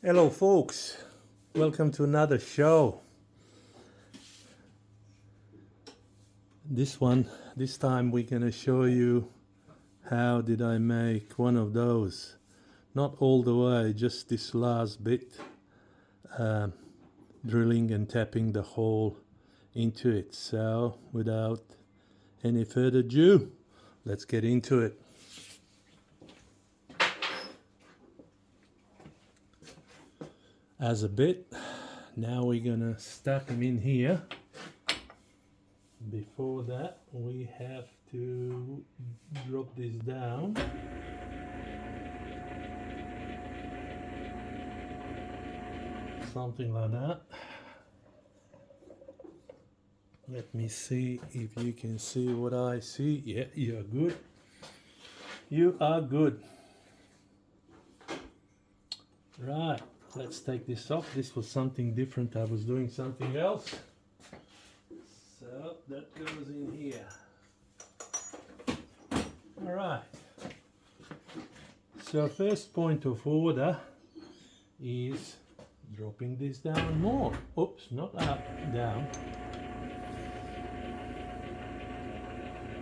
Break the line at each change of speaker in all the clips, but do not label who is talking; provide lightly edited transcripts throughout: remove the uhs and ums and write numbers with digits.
Hello folks, welcome to another show. This time we're gonna show you how did I make one of those. Not all the way, just this last bit, drilling and tapping the hole into it. So without any further ado, let's get into it. As a bit, now we're gonna stack them in here. Before that, we have to drop this down. Something like that. Let me see if you can see what I see. Yeah, you are good. You are good. Right, let's take this off. This was something different. I was doing something else. So that goes in here. Alright. So first point of order is dropping this down more. Oops, not up, down.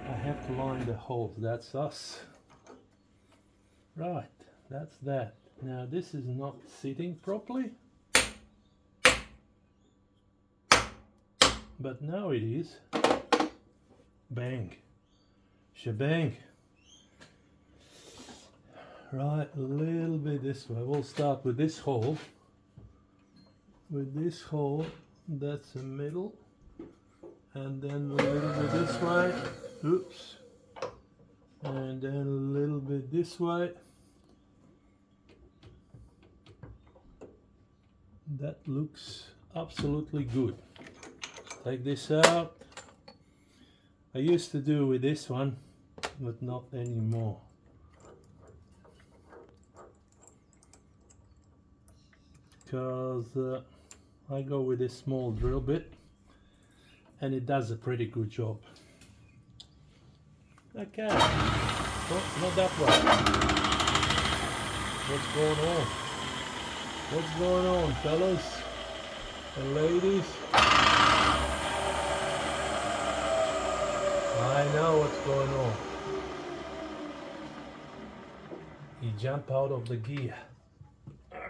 I have to line the holes, that's us. Right, that's that. Now this is not sitting properly. But now it is. Bang. Shebang. Right, a little bit this way. We'll start with this hole. With this hole, that's the middle. And then a little bit this way. Oops. And then a little bit this way. That looks absolutely good. Take this out. I used to do with this one, but not anymore. Because I go with this small drill bit and it does a pretty good job. Okay, oh, not that way. What's going on? What's going on, fellas and ladies? I know what's going on. You jump out of the gear.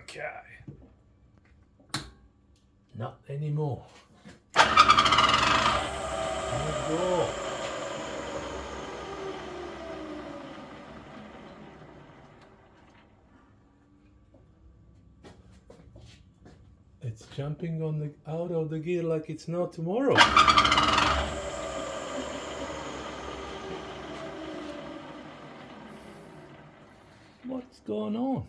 Okay. Not anymore. Let's go. It's jumping on out of the gear like it's not tomorrow. What's going on?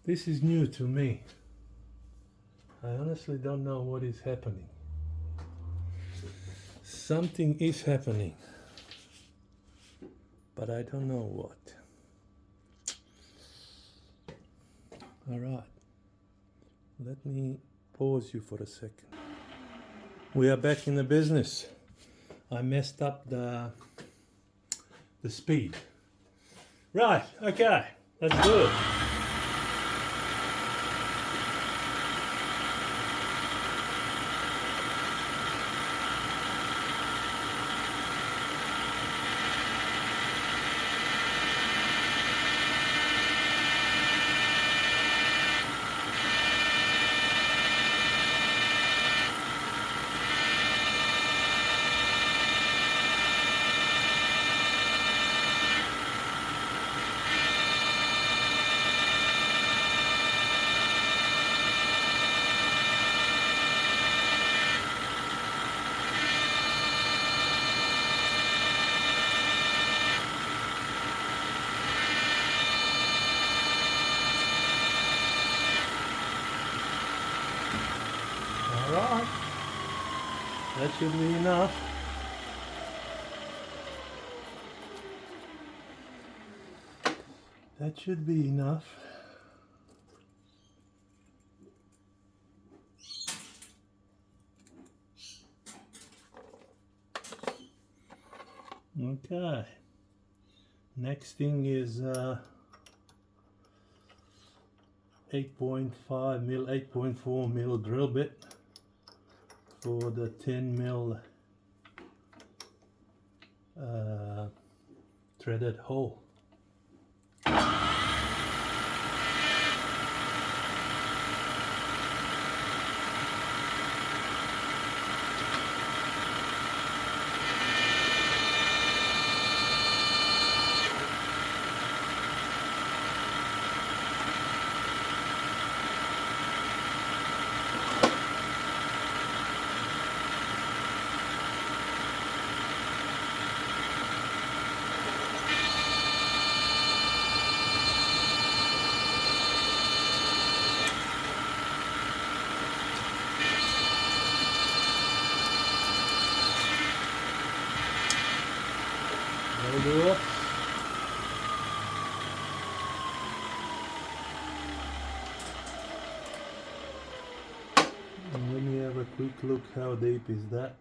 This is new to me. I honestly don't know what is happening. Something is happening, but I don't know what. All right, let me pause you for a second. We are back in the business. I messed up the speed. Right, okay, let's do it. Alright, that should be enough. That should be enough. Okay, next thing is 8.5 mil, 8.4 mil drill bit for the 10 mil threaded hole. That'll do it. And let me have a quick look. How deep is that?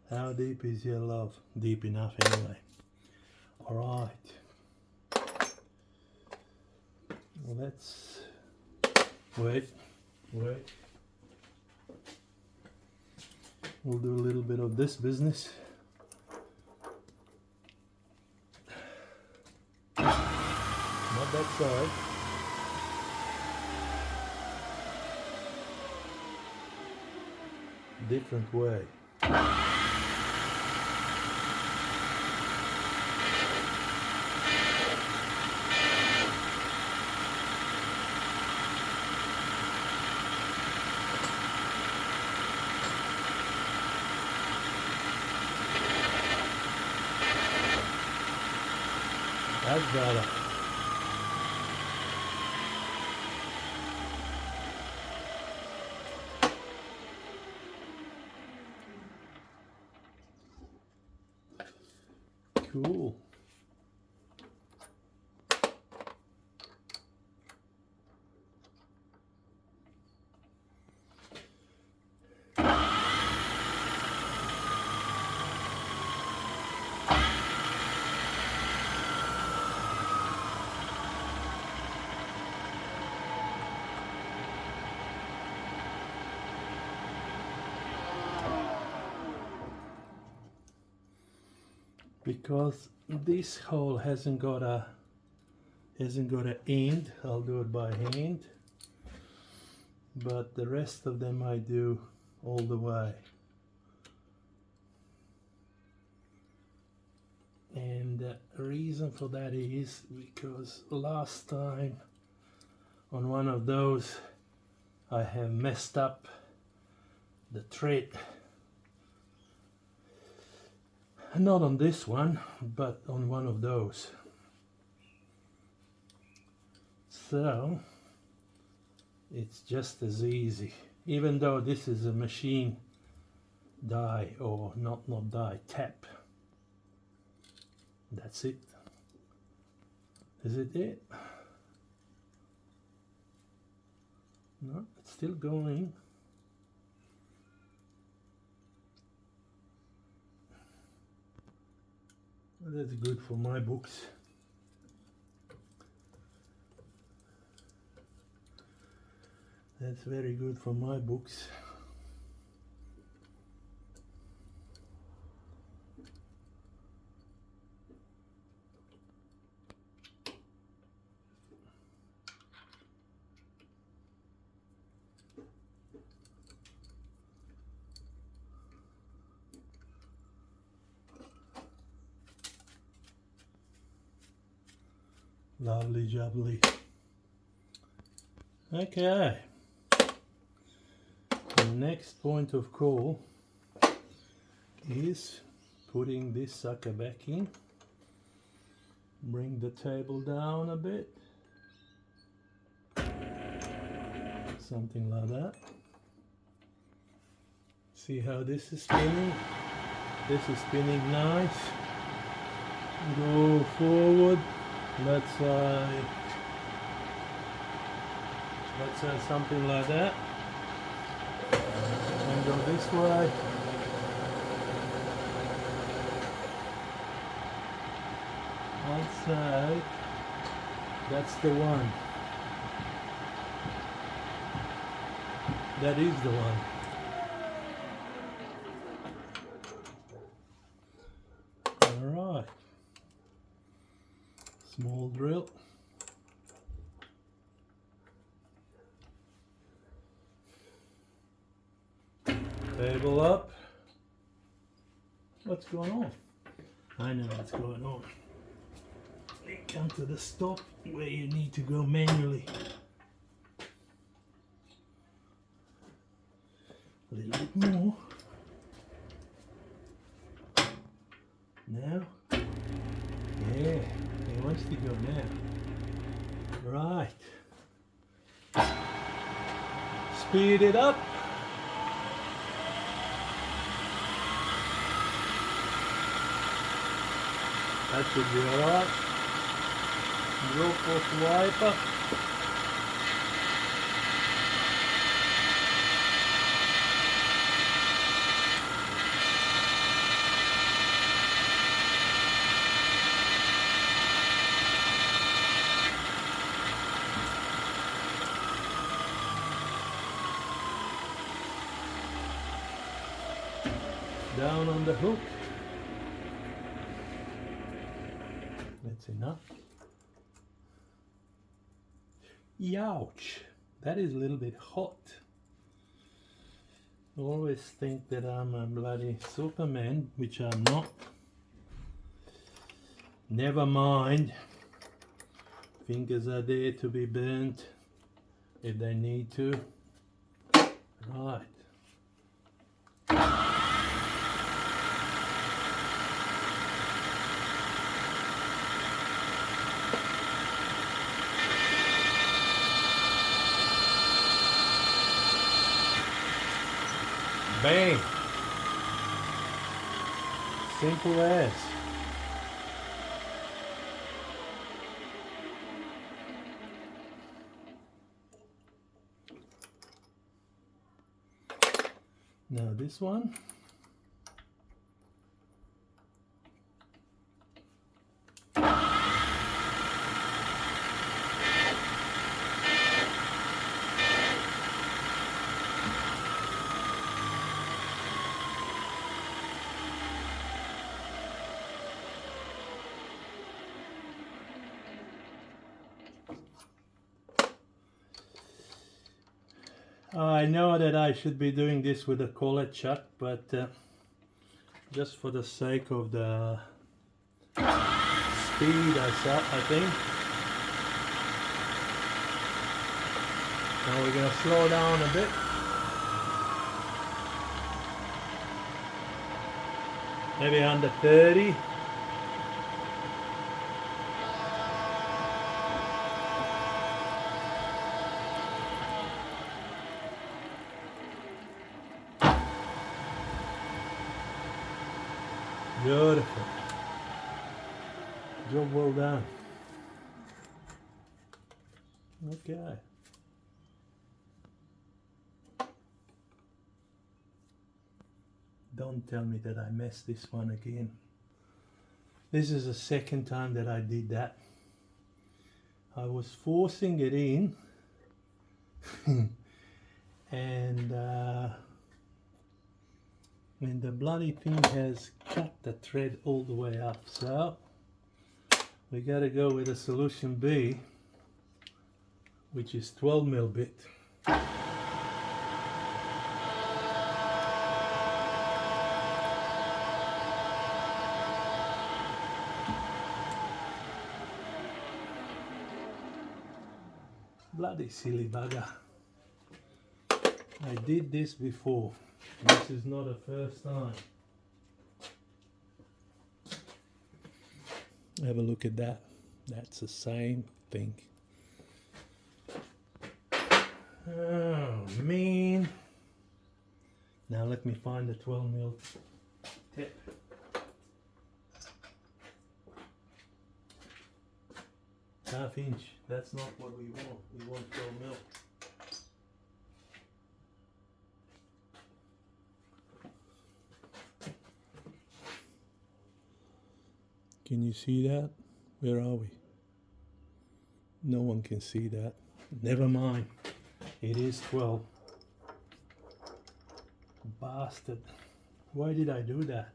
How deep is your love? Deep enough anyway. Alright. Let's wait. We'll do a little bit of this business. Not that side. Different way. That's better. Cool. Because this hole hasn't got a end, I'll do it by hand, but the rest of them I do all the way. And the reason for that is because last time on one of those I have messed up the thread. Not on this one, but on one of those. So it's just as easy, even though this is a machine die, or not die, tap. That's it. Is it it? No, it's still going. That's good for my books. That's very good for my books. Lovely jubbly. Okay. The next point of call is putting this sucker back in. Bring the table down a bit. Something like that. See how this is spinning? This is spinning nice. Go forward. Let's say something like that, and go this way. I'd say that's the one. That is the one. All right. Small drill. Table up. What's going on? I know what's going on. You come to the stop where you need to go manually. A little bit more. Now. Yeah, he wants to go now. Right. Speed it up. That should be alright. Drop off the wiper. Down on the hook. That's enough. Youch! That is a little bit hot. I always think that I'm a bloody Superman, which I'm not. Never mind. Fingers are there to be burnt if they need to. Right. Bang! Simple as. Now this one. I know that I should be doing this with a collet chuck, but just for the sake of the speed, I think. Now we're going to slow down a bit. Maybe under 30. Beautiful. Job well done. Okay. Don't tell me that I messed this one again. This is the second time that I did that. I was forcing it in and the bloody thing has cut the thread all the way up, so we got to go with a solution B, which is 12mm bit. Bloody silly bugger. I did this before. This is not the first time. Have a look at that. That's the same thing. Oh, man. Now let me find the 12mm tip. Half inch. That's not what we want. We want 12mm. Can you see that? Where are we? No one can see that. Never mind. It is 12. Bastard. Why did I do that?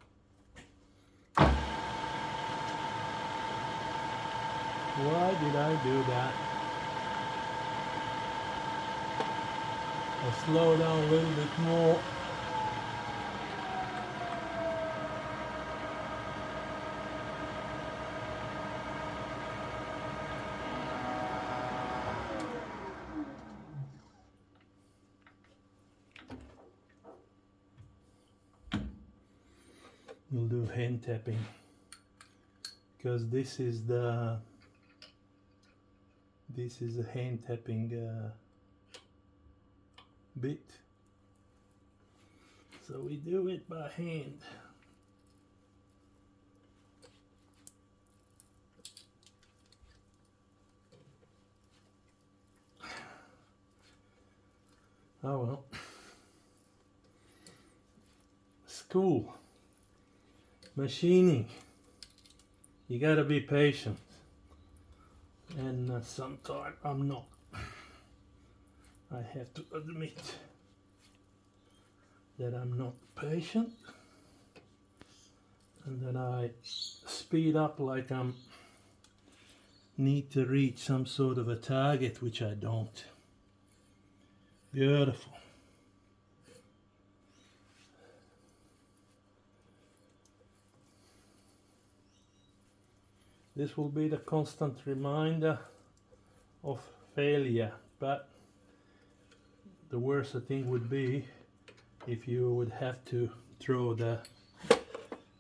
Why did I do that? I'll slow down a little bit more. We'll do hand tapping because this is a hand tapping bit, so we do it by hand. Oh well. School. Machining. You gotta be patient. And sometimes I'm not. I have to admit that I'm not patient. And that I speed up like I need to reach some sort of a target, which I don't. Beautiful. This will be the constant reminder of failure, but the worst thing would be if you would have to throw the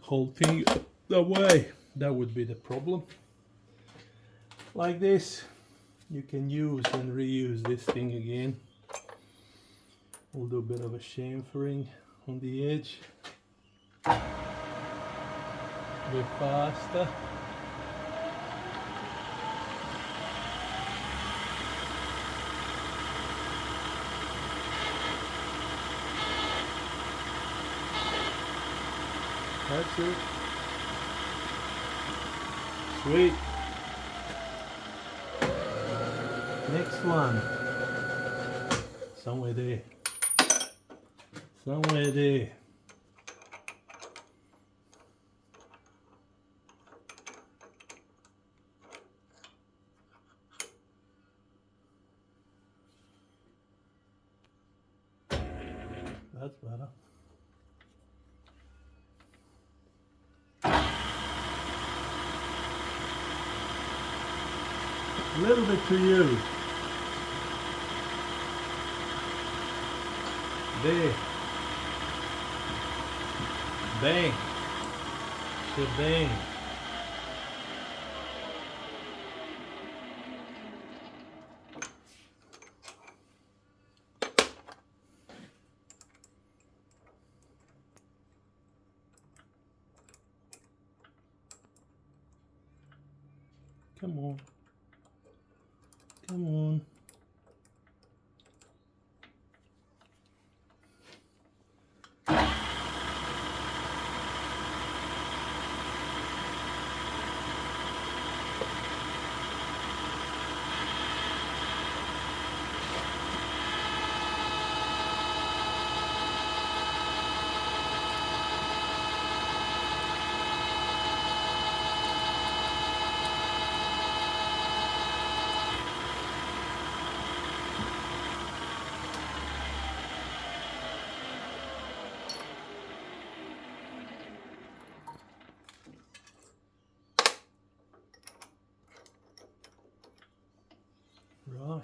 whole thing away. That would be the problem. Like this, you can use and reuse this thing again. We'll do a bit of a chamfering on the edge. A bit faster. That's it. Sweet. Next one. Somewhere there. Somewhere there. That's better. A little bit to you. There. Bang. Shebang. Come on. Come on. Right.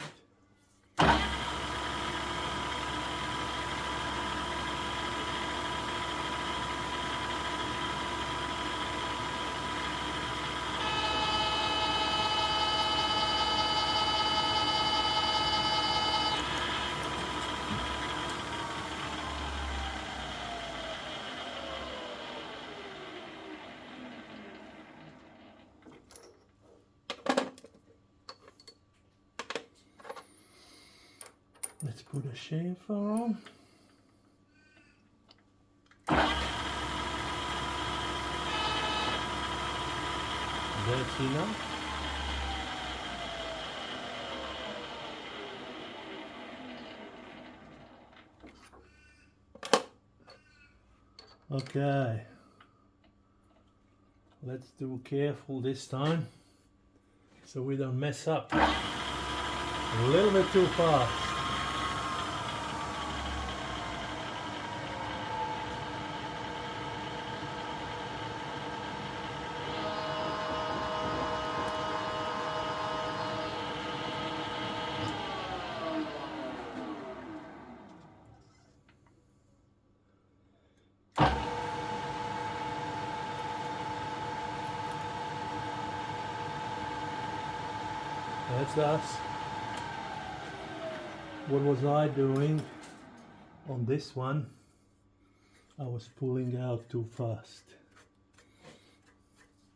Let's put a chamfer on. That's enough. Okay, let's do careful this time so we don't mess up. A little bit too fast. That's us. What was I doing on this one? I was pulling out too fast,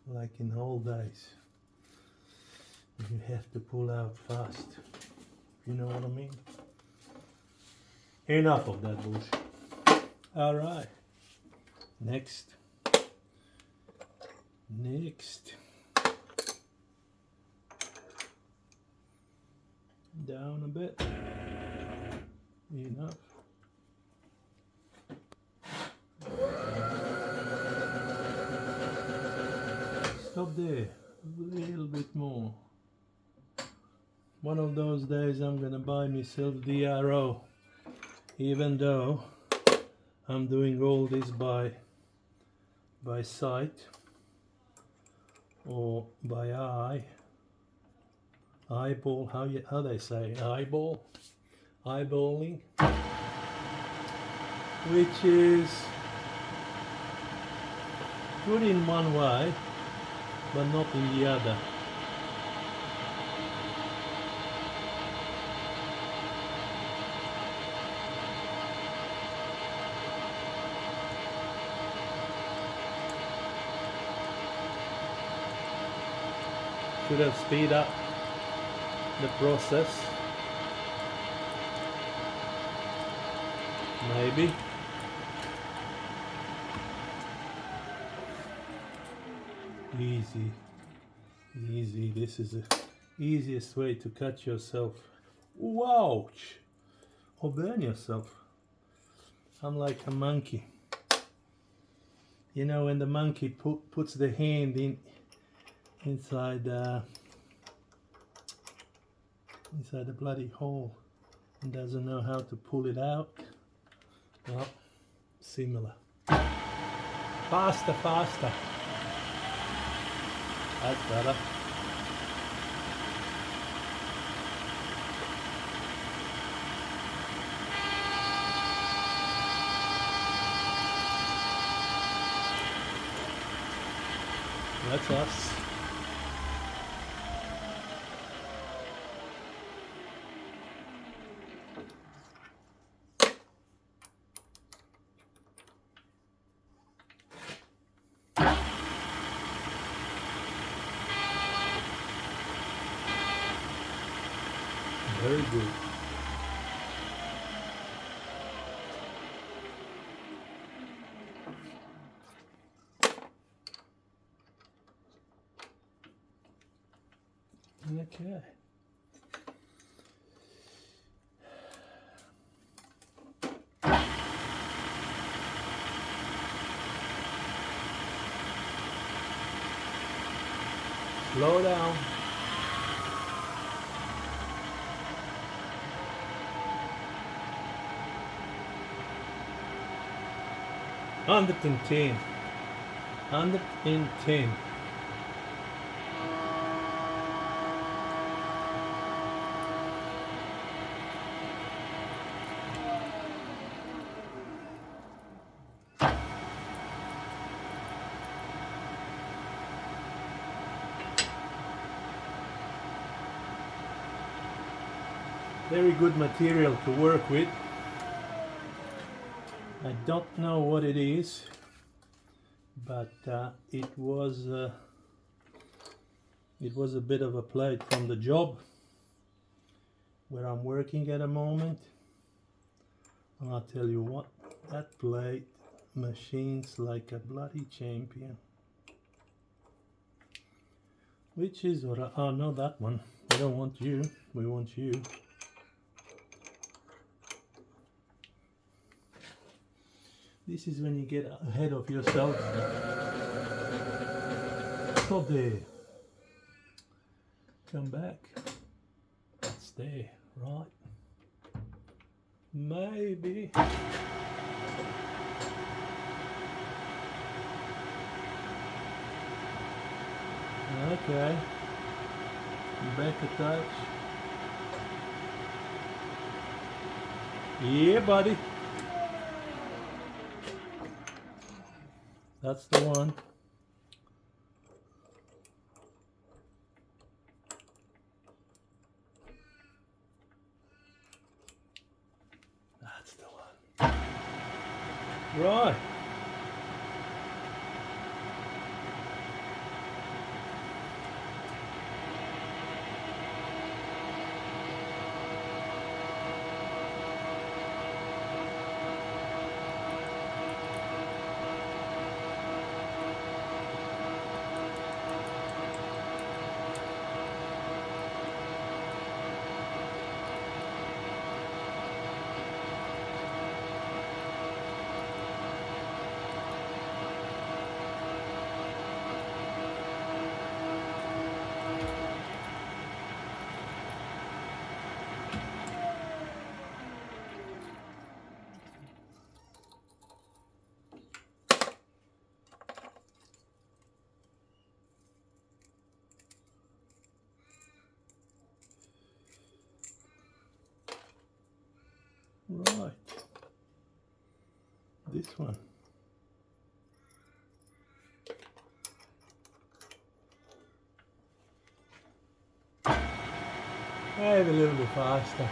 like in old days. You have to pull out fast. You know what I mean? Enough of that bullshit. All right. Next. Down a bit. Enough. Stop there. A little bit more. One of those days I'm gonna buy myself DRO, even though I'm doing all this by sight or by eyeball. How they say eyeballing, which is good in one way, but not in the other. Should have speed up the process. Maybe. Easy. This is the easiest way to cut yourself. Ouch! Or burn yourself. I'm like a monkey. You know, when the monkey puts the hand inside the bloody hole and doesn't know how to pull it out. Well, similar. Faster. That's better. That's us. Very good. Okay. Slow down. Hundred and ten. Very good material to work with. I don't know what it is, but it was a bit of a plate from the job where I'm working at the moment. And I'll tell you what, that plate machines like a bloody champion. Which is what oh, not that one. We don't want you, we want you. This is when you get ahead of yourself. Stop there. Come back. It's there, right? Maybe. Okay. Back a touch. Yeah, buddy. That's the one. That's the one. Right. Right. This one. Maybe a little bit faster.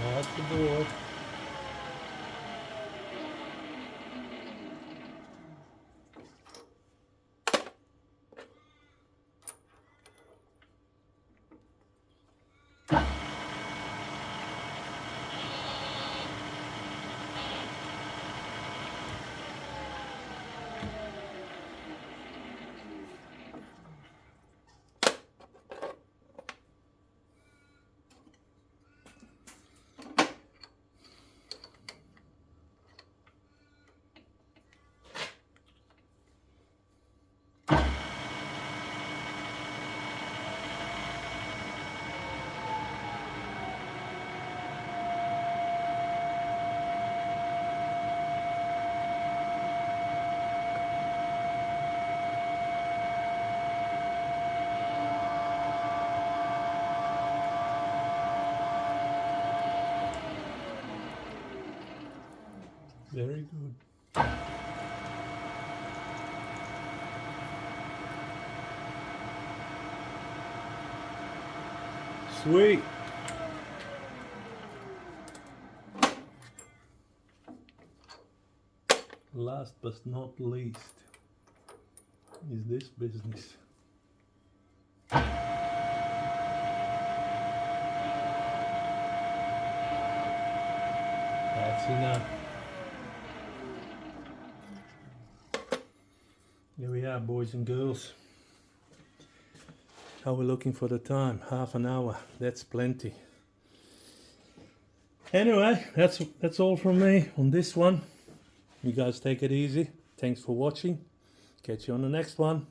That's the board. Very good. Sweet. Last but not least is this business. That's enough. Here we are, boys and girls. How we're looking for the time? Half an hour. That's plenty. Anyway, that's all from me on this one. You guys take it easy. Thanks for watching. Catch you on the next one.